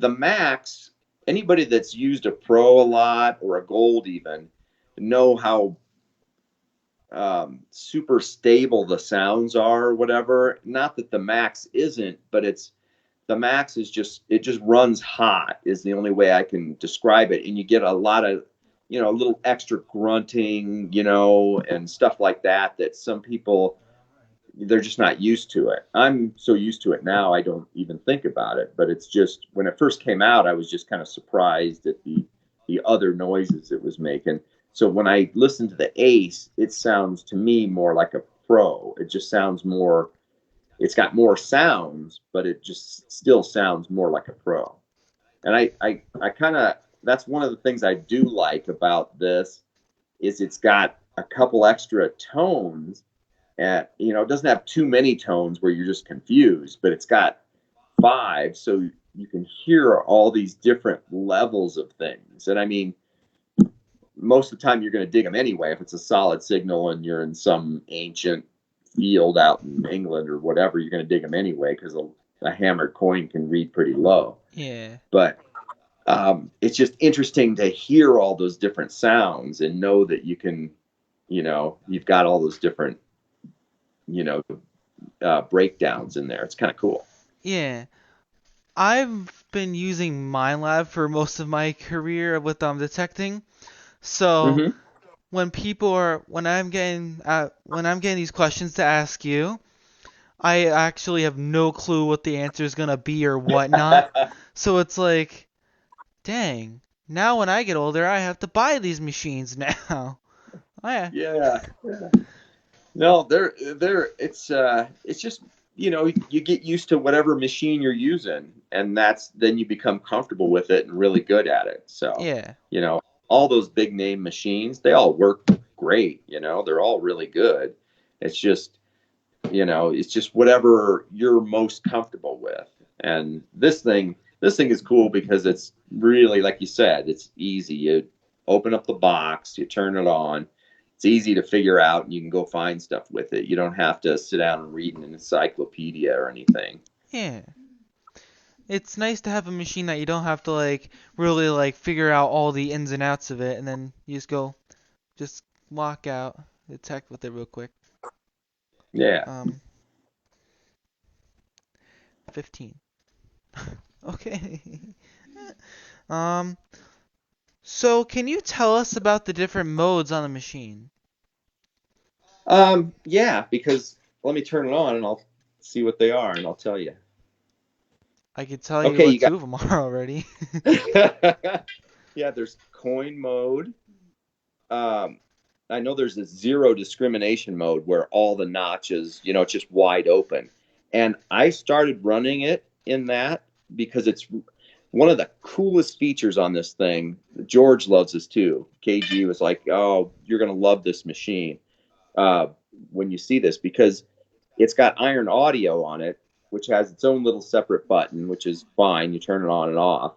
Max. Anybody that's used a Pro a lot or a Gold even know how super stable the sounds are, or whatever. Not that the Max isn't, but the Max is it just runs hot is the only way I can describe it, and you get a lot of a little extra grunting, and stuff like that some people they're just not used to it. I'm so used to it now I don't even think about it, but it's just when it first came out I was just kind of surprised at the other noises it was making. So when I listen to the Ace, it sounds to me more like a Pro. It just sounds more, it's got more sounds, but it just still sounds more like a Pro. And I kind of, that's one of the things I do like about this is it's got a couple extra tones. And it doesn't have too many tones where you're just confused, but it's got five, so you can hear all these different levels of things. And I mean, most of the time you're going to dig them anyway if it's a solid signal and you're in some ancient field out in England or whatever. You're going to dig them anyway because a hammered coin can read pretty low.
Yeah.
But it's just interesting to hear all those different sounds and know that you can, you've got all those different, you know, breakdowns in there. It's kind of cool.
Yeah. I've been using MindLab for most of my career with detecting. So
Mm-hmm.
when I'm getting these questions to ask you, I actually have no clue what the answer is gonna be or whatnot. So it's like, dang. Now when I get older, I have to buy these machines now. Oh, yeah.
Yeah. No, it's just you get used to whatever machine you're using, and that's then you become comfortable with it and really good at it. So,
Yeah.
you know, all those big name machines, they all work great, they're all really good. It's just, it's just whatever you're most comfortable with. And this thing is cool because it's really, like you said, it's easy. You open up the box, you turn it on. It's easy to figure out, and you can go find stuff with it. You don't have to sit down and read an encyclopedia or anything.
Yeah. It's nice to have a machine that you don't have to like really like figure out all the ins and outs of it, and then you just walk out, detect with it real quick.
Yeah.
Um, 15. Okay. Um, so can you tell us about the different modes on the machine?
Yeah, because let me turn it on and I'll see what they are and I'll tell you.
I could tell you
Okay,
what
you got.
two of them are already.
Yeah, there's coin mode. Um, I know there's a zero discrimination mode where all the notches, it's just wide open. And I started running it in that because it's one of the coolest features on this thing. George loves this too. KG was like, "Oh, you're gonna love this machine uh, when you see this because it's got iron audio on it, which has its own little separate button, which is fine. You turn it on and off,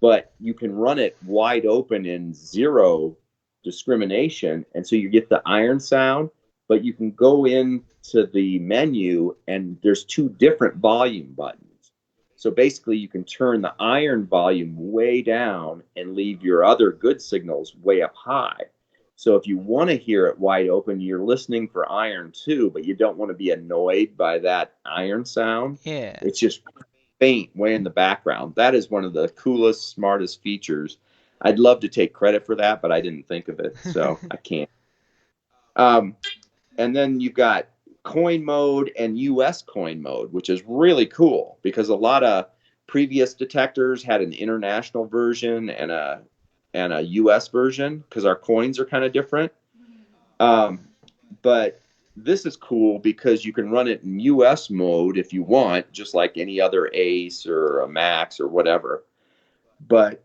but you can run it wide open in zero discrimination. And so you get the iron sound, but you can go into the menu and there's two different volume buttons. So basically, you can turn the iron volume way down and leave your other good signals way up high. So if you want to hear it wide open, you're listening for iron too, but you don't want to be annoyed by that iron sound.
Yeah.
It's just faint way in the background. That is one of the coolest, smartest features. I'd love to take credit for that, but I didn't think of it, so I can't. Um, and then you've got coin mode and US coin mode, which is really cool because a lot of previous detectors had an international version and a US version because our coins are kind of different. Um, but this is cool because you can run it in US mode if you want, just like any other Ace or a Max or whatever. But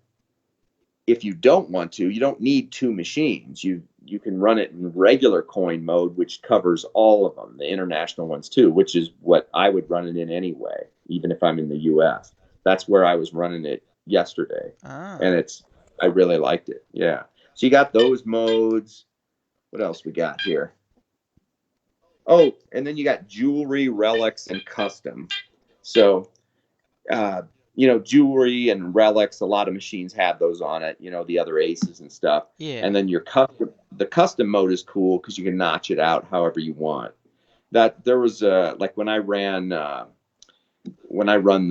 if you don't want to, you don't need two machines. You can run it in regular coin mode, which covers all of them, the international ones too, which is what I would run it in anyway, even if I'm in the US. That's where I was running it yesterday. And
Ah.
I really liked it. Yeah. So you got those modes. What else we got here? Oh, and then you got jewelry, relics, and custom. So, uh, jewelry and relics, a lot of machines have those on it, the other aces and stuff. And
Yeah.
then the custom mode is cool because you can notch it out however you want. That there was like when I run the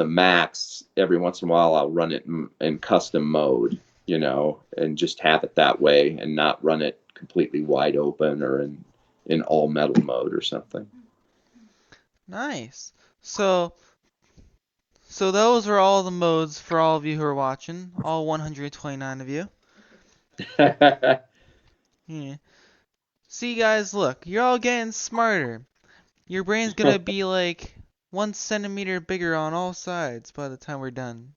max, every once in a while I'll run it in custom mode, and just have it that way and not run it completely wide open or in all metal mode or something.
Nice. So, so those are all the modes for all of you who are watching, all 129 of you. Yeah. See, guys, look, you're all getting smarter. Your brain's gonna be like 1 centimeter bigger on all sides by the time we're done.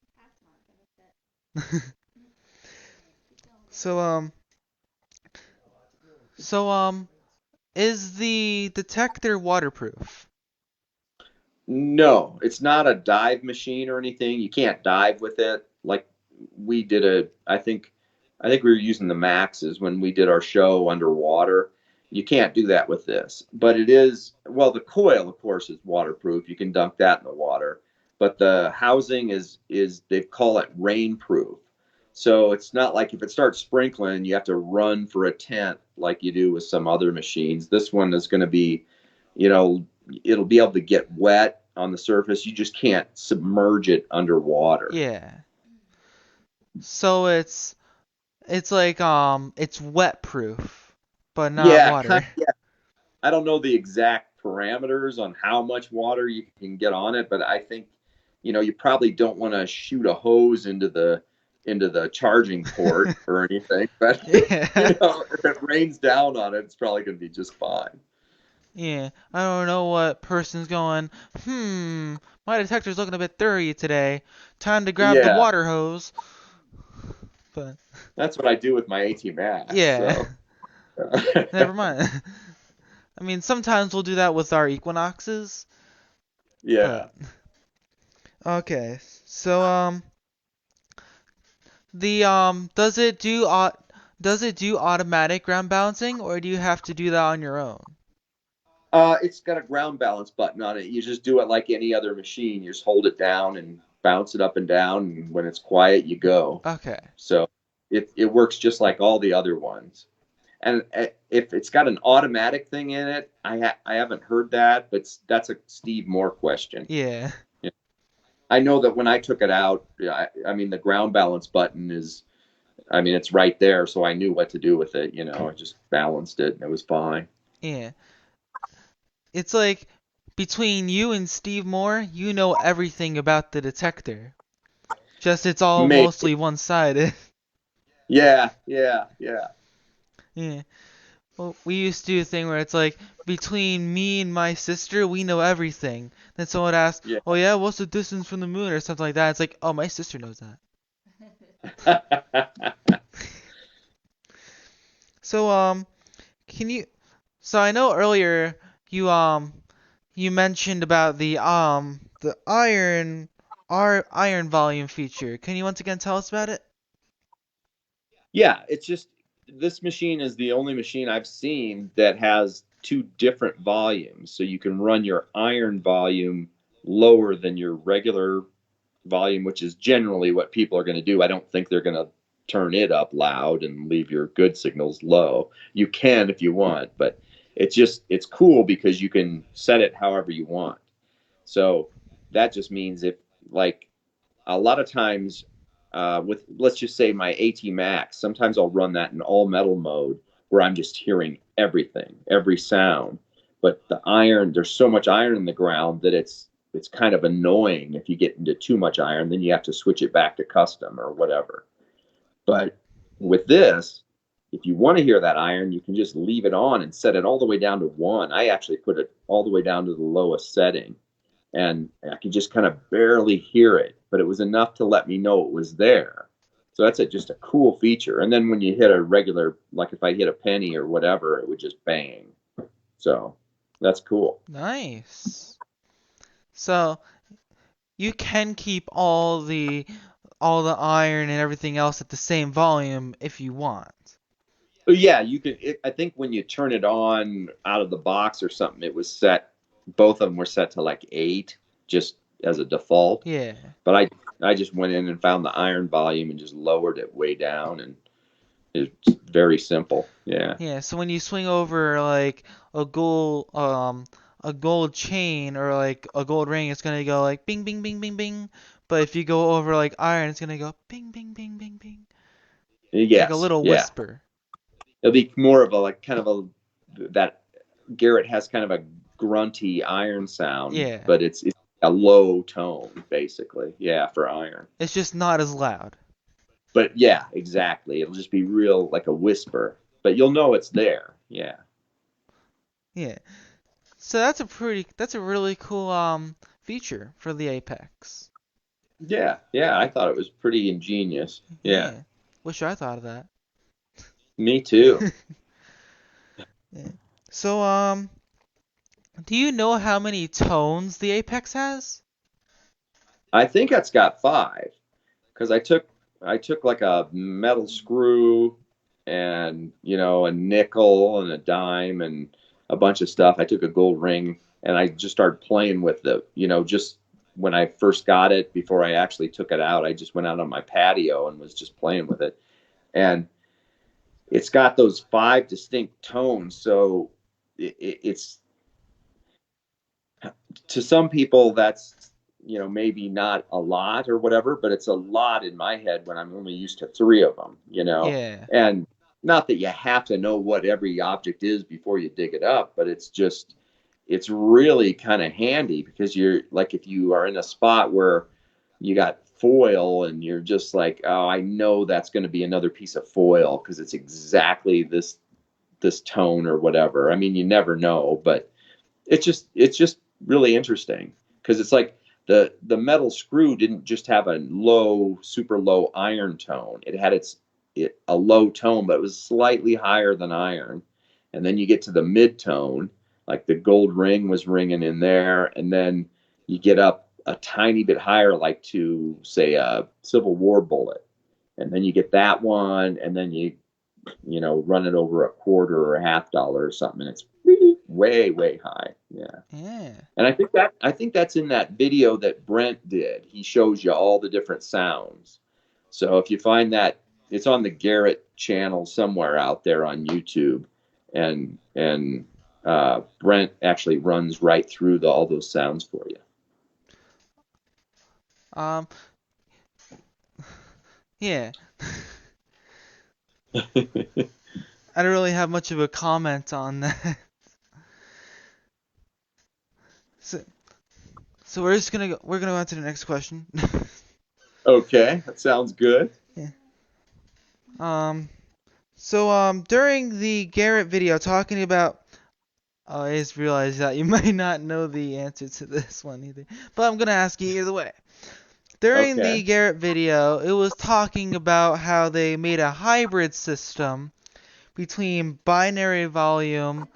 So, so, is the detector waterproof?
No, it's not a dive machine or anything. You can't dive with it. Like we did I think we were using the Maxes when we did our show underwater. You can't do that with this. But it is, well, the coil of course is waterproof. You can dunk that in the water. But the housing is they call it rainproof. So it's not like if it starts sprinkling, you have to run for a tent like you do with some other machines. This one is going to be, you know, it'll be able to get wet on the surface. You just can't submerge it underwater.
Yeah. So it's like it's wet proof, but not
Yeah, kind
water.
of, yeah. I don't know the exact parameters on how much water you can get on it, but I think you probably don't want to shoot a hose into the charging port or anything. But
Yeah.
if it rains down on it, it's probably going to be just fine.
Yeah. I don't know what person's going, my detector's looking a bit dirty today. Time to grab the
Yeah,
water hose. But
that's what I do with my AT Max.
yeah.
So
Never mind. I mean, sometimes we'll do that with our equinoxes, but
Yeah.
okay. So the does it do automatic ground balancing, or do you have to do that on your own?
It's got a ground balance button on it. You just do it like any other machine. You just hold it down and bounce it up and down, and when it's quiet, you go.
Okay.
So it works just like all the other ones. And if it's got an automatic thing in it, I haven't heard that, but that's a Steve Moore question.
Yeah.
Yeah. I know that when I took it out, I mean the ground balance button is, I mean it's right there, so I knew what to do with it. I just balanced it and it was fine.
Yeah. It's like between you and Steve Moore, you know everything about the detector. Just it's all
Maybe.
mostly one-sided.
Yeah, yeah, yeah,
Yeah. Well, we used to do a thing where it's like between me and my sister, we know everything. Then someone asks,
yeah.
"Oh yeah, what's the distance from the moon?" or something like that. It's like, "Oh, my sister knows that." So can you? So I know earlier you mentioned about the iron volume feature. Can you once again tell us about it?
Yeah, it's just this machine is the only machine I've seen that has two different volumes. So you can run your iron volume lower than your regular volume, which is generally what people are going to do. I don't think they're going to turn it up loud and leave your good signals low. You can if you want, but it's cool because you can set it however you want. So that just means if, like, a lot of times with, let's just say, my AT Max, sometimes I'll run that in all metal mode where I'm just hearing everything, every sound. But the iron, there's so much iron in the ground that it's kind of annoying if you get into too much iron, then you have to switch it back to custom or whatever. But with this, if you want to hear that iron, you can just leave it on and set it all the way down to one. I actually put it all the way down to the lowest setting, and I could just kind of barely hear it, but it was enough to let me know it was there. So that's just a cool feature. And then when you hit a regular, like if I hit a penny or whatever, it would just bang. So that's cool.
Nice. So you can keep all the iron and everything else at the same volume if you want.
But yeah, you can. I think when you turn it on out of the box or something, it was set. Both of them were set to like 8, just as a default.
Yeah.
But I just went in and found the iron volume and just lowered it way down, and it's very simple. Yeah.
Yeah, so when you swing over like a gold a gold chain or like a gold ring, it's gonna go like bing bing bing bing bing. But if you go over like iron, it's gonna go bing bing bing bing bing. It's like a
Yes.
little
Yeah.
whisper.
It'll be more of a, like, kind of a, that Garrett has kind of a grunty iron sound,
Yeah.
but it's a low tone basically. Yeah, for iron.
It's just not as loud.
But yeah, exactly. It'll just be real, like a whisper, but you'll know it's there. Yeah.
Yeah. So that's a really cool feature for the Apex.
Yeah. Yeah. I thought it was pretty ingenious. Yeah.
Yeah. Wish I thought of that.
Me too.
Yeah. So do you know how many tones the Apex has?
I think it's got 5 because I took like a metal screw and a nickel and a dime and a bunch of stuff. I took a gold ring and I just started playing with it. Just when I first got it, before I actually took it out, I just went out on my patio and was just playing with it. And it's got those 5 distinct tones. So it's, to some people that's maybe not a lot or whatever, but it's a lot in my head when I'm only used to 3 of them.
Yeah.
And not that you have to know what every object is before you dig it up, but it's really kind of handy because you're like, if you are in a spot where you got foil and you're just like, oh, I know that's going to be another piece of foil because it's exactly this tone or whatever. I mean, you never know, but it's just really interesting because it's like the metal screw didn't just have a low, super low iron tone. It had a low tone, but it was slightly higher than iron. And then you get to the mid tone, like the gold ring was ringing in there, and then you get up a tiny bit higher, like to say a Civil War bullet, and then you get that one, and then you run it over a quarter or a $half or something, and it's way way high. Yeah.
Yeah.
And I think that's in that video that Brent did. He shows you all the different sounds. So if you find that, it's on the Garrett channel somewhere out there on YouTube, and Brent actually runs right through all those sounds for you.
Um. Yeah. I don't really have much of a comment on that. So, so we're gonna go on to the next question.
Okay, that sounds good.
Yeah. During the Garrett video talking about, oh, I just realized that you might not know the answer to this one either, but I'm gonna ask you either way. During the
Okay.
Garrett video, it was talking about how they made a hybrid system between binary volume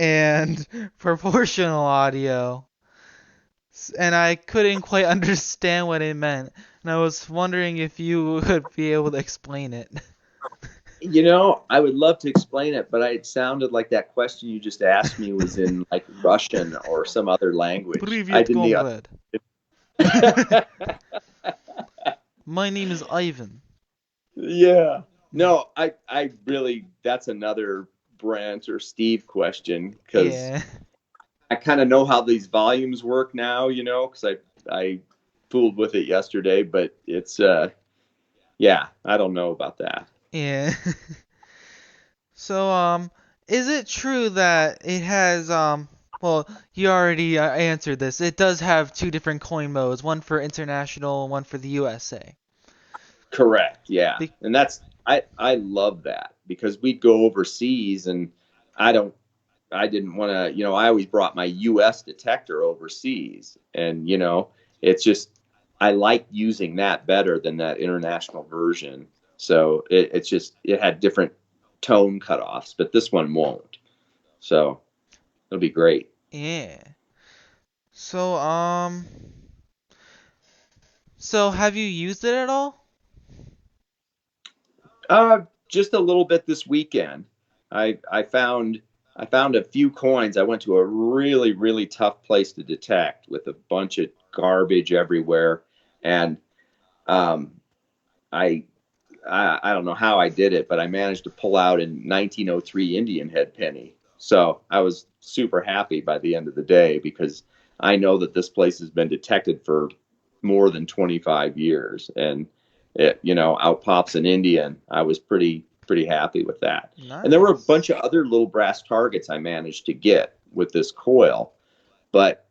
and proportional audio. And I couldn't quite understand what it meant. And I was wondering if you would be able to explain it.
I would love to explain it, but it sounded like that question you just asked me was in like Russian or some other language. I
Привет,
didn't.
comrade. My name is Ivan.
Yeah. No, I really, that's another Brent or Steve question, because
Yeah.
I kind of know how these volumes work now, because I fooled with it yesterday, but it's, yeah, I don't know about that.
Yeah. So, is it true that it has, well, you already answered this. It does have two different coin modes, one for international and one for the USA.
Correct. Yeah.
Be-
And I love that, because we'd go overseas, and I don't, I didn't want to, I always brought my US detector overseas, and, it's just, I like using that better than that international version. So it's just, it had different tone cutoffs, but this one won't. So it'll be great.
yeah. So, so have you used it at all?
Just a little bit this weekend. I found a few coins. I went to a really really tough place to detect with a bunch of garbage everywhere, and um, I, I don't know how I did it, but I managed to pull out a 1903 Indian head penny. So I was super happy by the end of the day, because I know that this place has been detected for more than 25 years, and out pops an Indian. I was pretty happy with that. And there were a
Nice.
bunch of other little brass targets I managed to get with this coil, but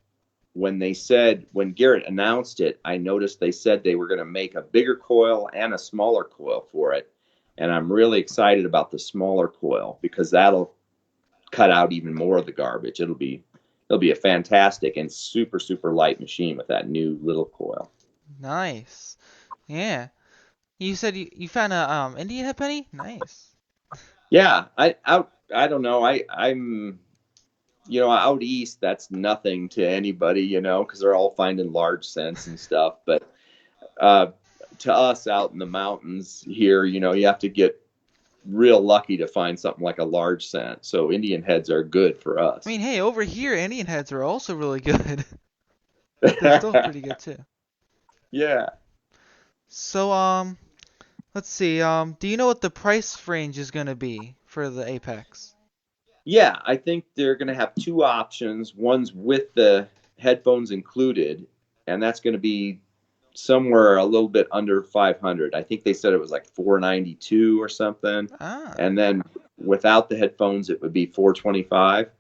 when Garrett announced it, I noticed they said they were going to make a bigger coil and a smaller coil for it. And I'm really excited about the smaller coil, because that'll cut out even more of the garbage. It'll be a fantastic and super super light machine with that new little coil.
Nice. Yeah. You said you found a Indian head penny? Nice.
Yeah, I don't know. I'm out east, that's nothing to anybody, because they're all finding large cents and stuff. But uh, to us out in the mountains here, you have to get real lucky to find something like a large cent. So Indian heads are good for
I
us.
mean, hey, over here Indian heads are also really good. They're still pretty good too.
Yeah.
So, let's see. Do you know what the price range is gonna be for the Apex?
Yeah, I think they're going to have two options. One's with the headphones included, and that's going to be somewhere a little bit under 500. I think they said it was like 492 or something.
Ah,
And then without the headphones it would be 425.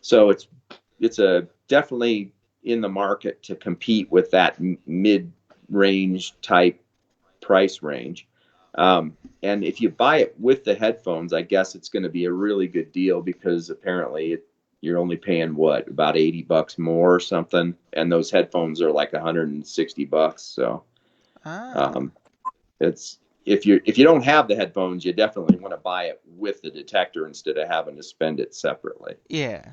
So it's a definitely in the market to compete with that mid-range type price range. And if you buy it with the headphones, I guess it's going to be a really good deal, because apparently you're only paying what, about $80 more or something, and those headphones are like $160. So
ah,
um, it's if you don't have the headphones, you definitely want to buy it with the detector instead of having to spend it separately.
yeah.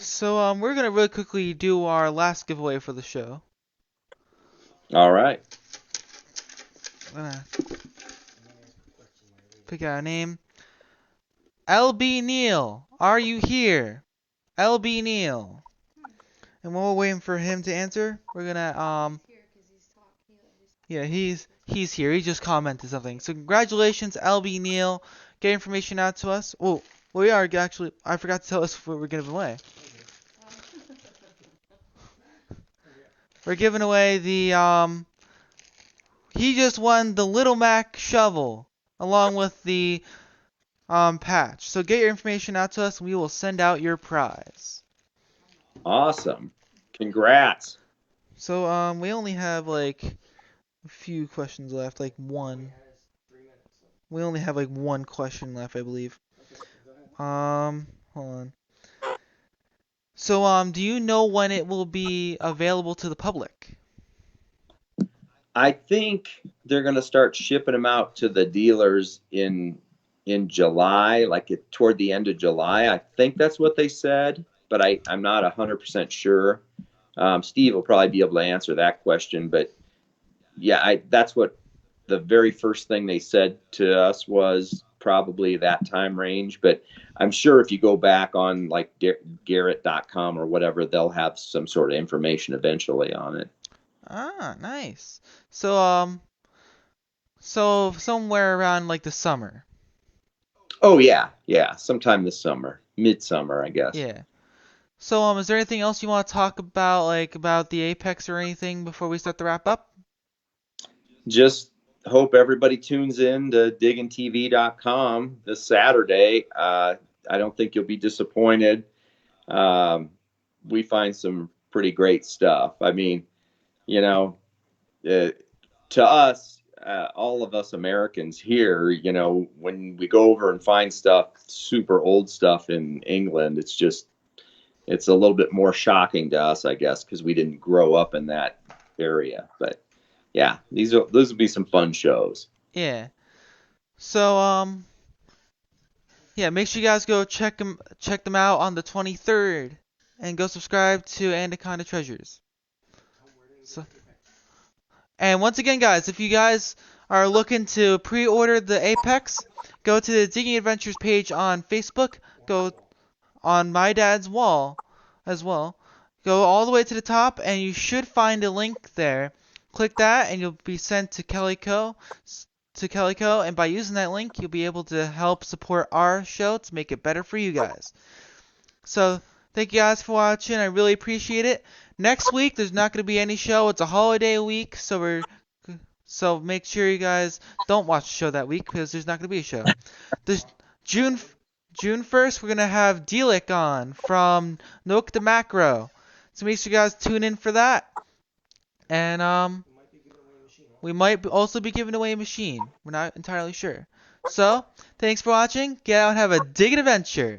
So we're gonna really quickly do our last giveaway for the show.
All right.
I'm gonna pick out a name. LB Neal, are you here? LB Neal. And while we're waiting for him to answer, we're gonna yeah, he's here. He just commented something. So congratulations, LB Neal. Get information out to us. Oh, we are actually. I forgot to tell us what we're giving away. We're giving away the. He just won the Little Mac shovel along with the patch. So get your information out to us, and we will send out your prize.
Awesome. Congrats.
So we only have like a few questions left, like one. We only have like one question left, I believe. Hold on. So do you know when it will be available to the public?
I think they're going to start shipping them out to the dealers in July, like toward the end of July. I think that's what they said, but I'm not 100% sure. Steve will probably be able to answer that question, but yeah, that's what the very first thing they said to us was probably that time range. But I'm sure if you go back on like Garrett.com or whatever, they'll have some sort of information eventually on it.
Ah, nice. So somewhere around like the summer.
Oh yeah, sometime this summer, midsummer, I guess.
Yeah. So is there anything else you want to talk about, like about the Apex or anything before we start to wrap up?
Just hope everybody tunes in to diggintv.com this Saturday. I don't think you'll be disappointed. We find some pretty great stuff. I mean, you know, to us, all of us Americans here, when we go over and find stuff, super old stuff in England, it's a little bit more shocking to us, I guess, because we didn't grow up in that area. But yeah, those will be some fun shows.
Yeah. So yeah, make sure you guys go check them out on the 23rd, and go subscribe to Anaconda Treasures. So, and once again, guys, if you guys are looking to pre-order the Apex, go to the Digging Adventures page on Facebook. Go on my dad's wall as well. Go all the way to the top, and you should find a link there. Click that, and you'll be sent to Calico. And by using that link, you'll be able to help support our show to make it better for you guys. So, thank you guys for watching. I really appreciate it. Next week, there's not going to be any show. It's a holiday week, so make sure you guys don't watch the show that week because there's not going to be a show. This June 1st, we're going to have Delic on from Nook the Macro. So make sure you guys tune in for that. And we might also be giving away a machine. We're not entirely sure. So, thanks for watching. Get out and have a digging adventure.